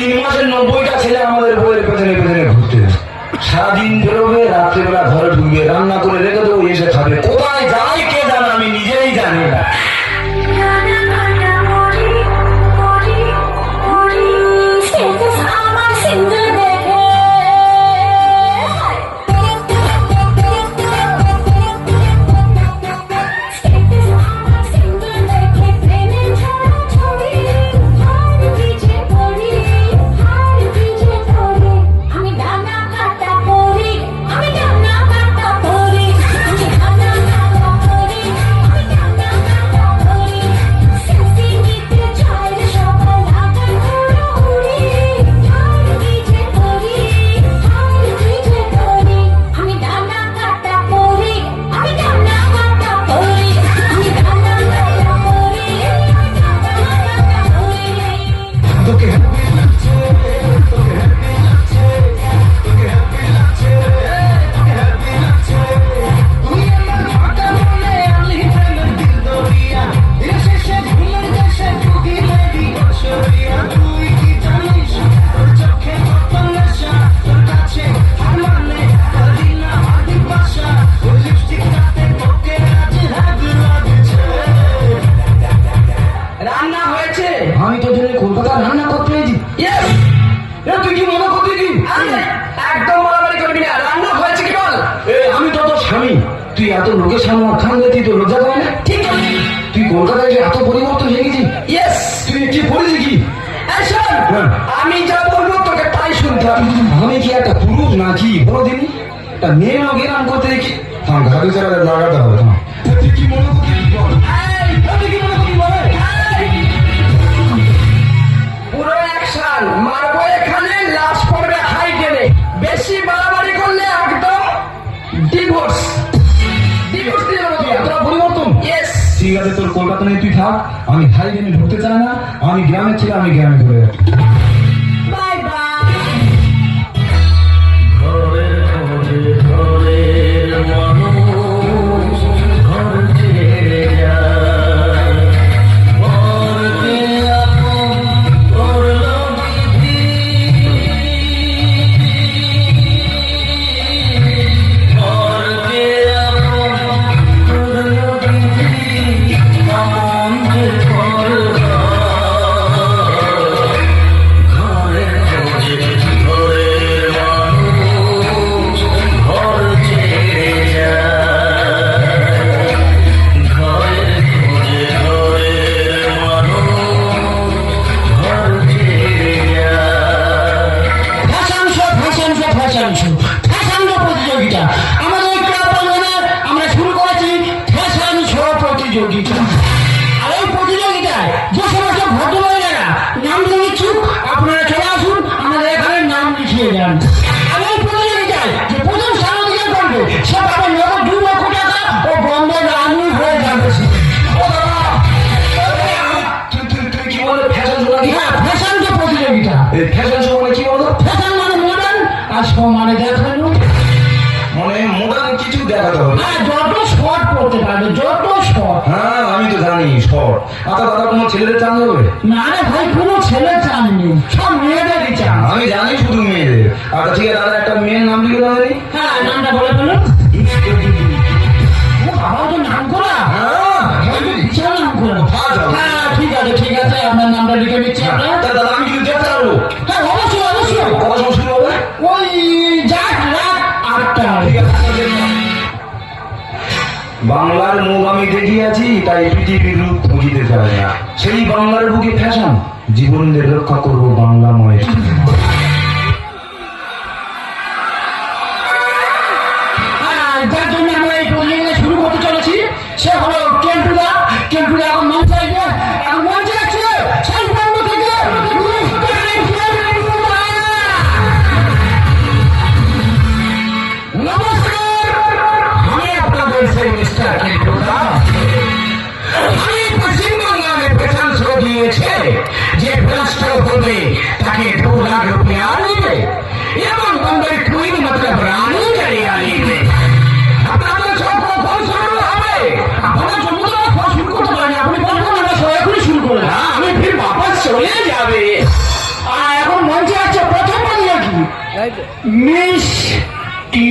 3 মাসের 90টা ছেলে আমাদের বউয়ের পেছনে পেছনে ঘুরতে, সারাদিন বেরোবে, রাত্রেবেলা ঘরে ঢুকবে, রান্না করে রেখে দেবো, এসে খাবে। কোথায় যায় কে জানে, আমি নিজেই জানি না। আমি তো জন্য কলকাতা রান্না করতে এসেছি। তুই কি মনে করতে কি? একদম মারামারি করবি না, রান্না হয়েছে কি বল। আমি তো তোর স্বামী, তুই এত লোকের সামনে খান তুই তো লজ্জা পাবি না? ঠিক আছে, তুই কলকাতায় এত পরিবর্তন হয়ে গেছিস। ইয়েস, তুই কি বলিস কি? আমি যা বলবো তোকে তাই শুনতে হবে। আমি কি একটা পুরুষ নাকি বলো দিনই? একটা মেয়ে লোক এরকম করতে দেখি আমার ঘাড়ে ছাড়া লাগাতে হবে। তুই কি মনে করতে বল, তুই কি মনে করবি বল। পুরো অ্যাকশন মারবো এখানে, লাশ পড়বে হাই টেনে, বেশি বাড়াবাড়ি করলে একদম ডিভোর্স। ডিভোর্স দিয়ে দেবো। এতটা পরিবর্তন? ইয়েস। ঠিক আছে, তোর কলকাতা নিয়ে তুই থাক, আমি হাই টেনে ঢুকতে চাই না, আমি গ্রামে ছিলাম, আমি গ্রামে ঘুরে যাচ্ছি। Bye bye. মানে দেখানো, মানে মোডার্ন কিছু দেখাতে হবে। যত শর্ট করতে পারবে, যত শর্ট। হ্যাঁ আমি তো জানি শর্ট। আচ্ছা দাদা, কোনো ছেলেদের চান হবে? না রে ভাই, কোনো ছেলে চান নেই, সব মেয়েদেরই চান। আমি জানি শুধু মেয়েদের। আচ্ছা ঠিক আছে দাদা, একটা মেয়ের নাম লিখে দেওয়া যাবে? হ্যাঁ, নামটা বলে ফেলো। আমার তো নাম করা। বিশাল নাম করা। হ্যাঁ ঠিক আছে ঠিক আছে, আপনার নামটা লিখে নিচ্ছি। দাদা আমি কিন্তু যেতে পারবো? হ্যাঁ অবশ্যই অবশ্যই। কত সময় শুরু হবে? ওই রাত 8টা। বাংলার মুখ আমি দেখিয়াছি, তাই পৃথিবীর রূপ বুঝিতে চাই না। সেই বাংলার বুকে ফ্যাশন, জীবনদের রক্ষা করবো বাংলাময়। যার জন্য আমরা এই প্রতিযোগিতা শুরু করতে চলেছি সে হলো কেন্টুদা। কেন্টুদা এখন মঞ্চ আসবে, এখন মঞ্চে আসছে সেই প্রান্ত থেকে। নমস্কার, আমি আপনাদের সেই মিস্টার কেন্টুদা। আমি পশ্চিমবঙ্গে ফ্যাশন শো দিয়েছে, যে ভ্রষ্ট হবে তাকে বলছি মিষ্টি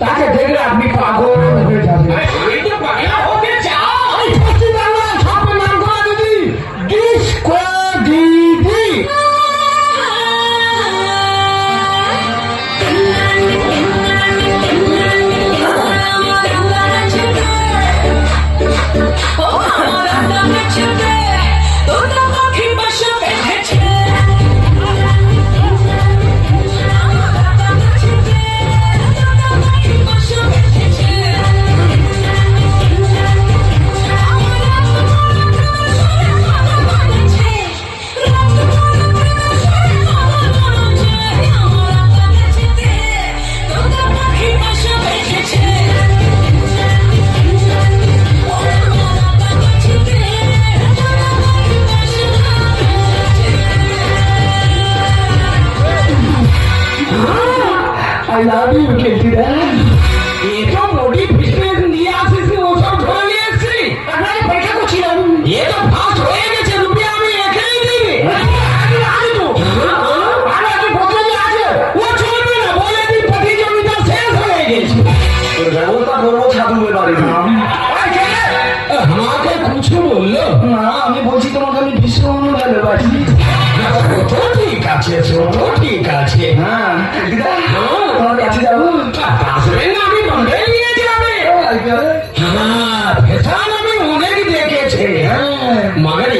তাকে দেখলে আপনি পাগল হয়ে যাবেন। I love you, Keltida. এটা মোটি ফিটনেস নিয়ে আসিস ও সব ধরে নিয়ে এসেছি। আপনাকে পরীক্ষা করছিলাম। এ তো ফাস্ট হয়ে গেছে, রুপি আমি এখানেই দিবি। আমি তো আর একটু প্রতিযোগী আছে, ও চলবে না, বলে দিন প্রতিযোগিতা শেষ হয়ে গেছে। তোর ব্যবস্থা করবো ছাতুমের বাড়ি না। আমাকে কিছু বললো না, আমি বলছি তোমাকে আমি ভীষণ ভালোবাসি। ঠিক আছে, ঠিক আছে। হ্যাঁ তোমার কাছে যাবো, আসবেন না, আমি বন্ধে নিয়ে যাবে। হ্যাঁ ফেসান আমি অনেক দেখেছি, মগর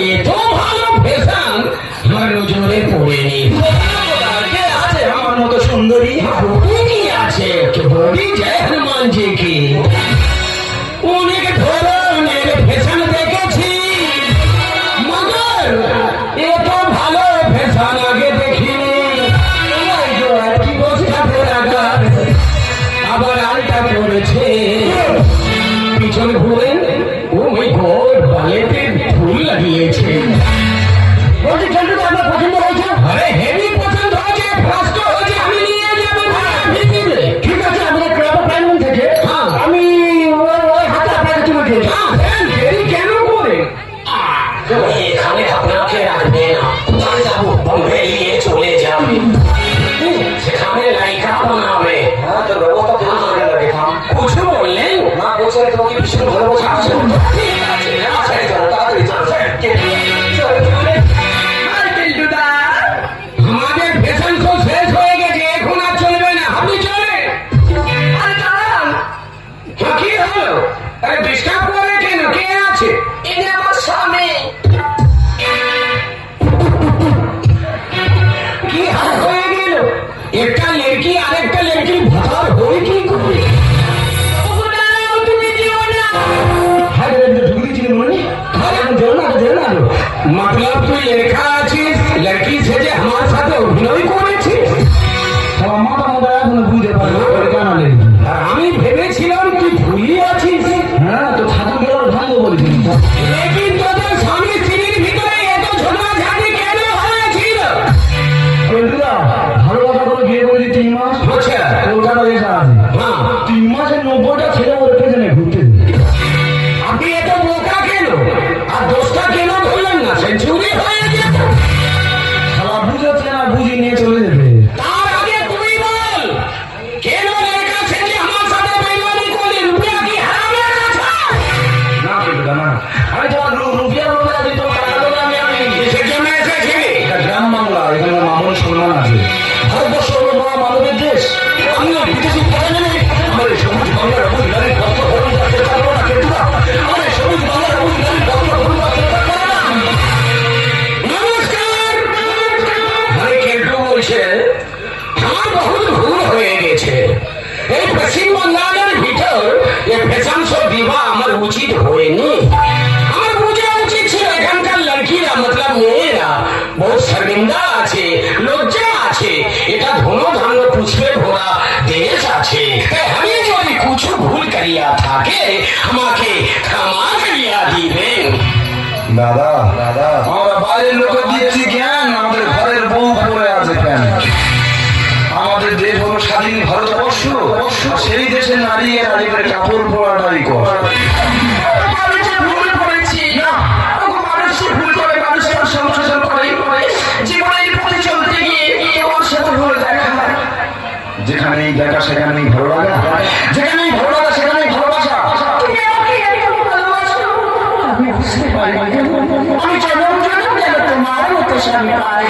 পিছনে ঘুরেন, ও মাই গড, বালেতে ফুল লাগিয়েছে। বলছি চন্টু তো আপনার পছন্দ হয়েছে? আরে হেভি পছন্দ হয়েছে, ফার্স্ট হয়েছে, আমি নিয়ে যাবো। ঠিক আছে, আমাদের ক্লাব অফ ডায়মন্ড থেকে হ্যাঁ। আমি ওই হাতে আপনাকে তুলে দিয়েছি। দেরি কেন করে? এখানে আপনাকে রাখবে না, চলে যাবো বম্বে নিয়ে চলে যাবে, সেখানে লাইকা বানাবে। হ্যাঁ, তো ব্যবস্থা পুরো করে লাগে। কিছু বললেন না বলছে তোমাকে ভীষণ ভালো বলছে। ঠিক আছে, তাড়াতাড়ি চলো, তাড়াতাড়ি চলো, চলো, চলো। আমাদের ফ্যাশন শো শেষ হয়ে গেছে, এখন আর চলবে না, আপনি চলে। আরে দাঁড়ান, কি হলো? আরে ডিস্টার্ব করে কেন? কে আছে? ইনি আমার স্বামী। কি হাল হয়ে গেল? একটা লড়কি আরেকটা লড়কির ভাতার হয়ে কি করে? ওগো দাঁড়াও, তুমি যেও না। হ্যাঁ, ঢুকে দিয়েছিলেন মনে? হ্যাঁ, এখন দেও না, দেও না। मतलब তুই লেখা আছিস লড়কি সেজে আমার সাথে অভিনয় করেছিস? তোমার মাথা মতো এখনো বুঝতে পারলো কেন লেগে। আর আমি ভেবেছিলাম তুই ভুলি আছিস। হ্যাঁ, তো ঠাকুর গেল ভালো বলেছি। লেকিন তোদের স্বামী স্ত্রীর ভিতরে এত ঝগড়াঝাটি কেন হয়েছিল? চন্টুদা, ভালোবাসা করে বিয়ে করে 3 মাস আচ্ছা, কলকাতা এসে আছে। হ্যাঁ, 3 মাসে 90টা ছেলে ওর পেছনে ঘুরতে। আপনি এত বোকা কেন? আর দোষটা কেন ধরলেন না? সেঞ্চুরি হয়ে যেত। শালা বুঝেছে না, বুঝি নিয়ে চলে যাবে। তার আগে তুই বল, কেন লেখা সেজে আমার সাথে বেইমানি করলি? রুপিয়া কি হারামের আছে? না চন্টুদা, না। আমি তোমার রুপিয়া লোকের আছি, তোমার টাকা দেবো আমি। কিসের জন্য এসেছিলি? এটা গ্রাম বাংলা, এখানে মামুন সম্মান আছে। ভারতবর্ষ হলো মহা মানবের দেশ। আমিও বিদেশি প্রধানমন্ত্রী। আমাদের সবুজ বাংলার অবুজ নারীর কষ্ট করুন রাখতে পারবো না চন্টুদা। আমাদের সবুজ বাংলার অবুজ নারীর কষ্ট করুন রাখতে পারবো না। নমস্কার। আরে কেন্টু বলছে, আমার বহুত ভুল হয়ে গেছে। এই পশ্চিম বাংলার ভিতর এই ফ্যাশন শো দিবা আমার উচিত হয়নি। আমার বুঝা উচিত ছিল এখানকার লড়কিরা মতলব মেয়েরা বহুত শর্মিন্দা আছে, লজ্জা আছে। এটা ধনো ধান্য পুছলে ভরা দেশ আছে। তাই আমি যদি কিছু ভুল করিয়া থাকে আমাকে ক্ষমা করিয়া দিবেন। দাদা দাদা, আমরা বাইরের লোকে দিচ্ছি জ্ঞান, আমাদের ঘরের বউ পড়ে আছে কেন? আমাদের দেশ হলো স্বাধীন ভারতবর্ষ, সেই দেশে নারী নারীদের কাপড় পরাটাই কর। মানুষের ভুল করেছি না, ওগো মানুষের ভুল করে মানুষের সংশোধন করে জীবনের পথে চলতে গিয়ে তোমার সাথে ভুল দেখা হয়। যেখানেই দেখা সেখানেই ভালো লাগা, যেখানেই ভালো লাগা সেখানেই ভালোবাসা। তুমি আমাকে এরকম ভালোবাসো, আমি বুঝতে পারি না। আমি জন্ম জন্ম যেন তোমার মতো স্বামী পাই।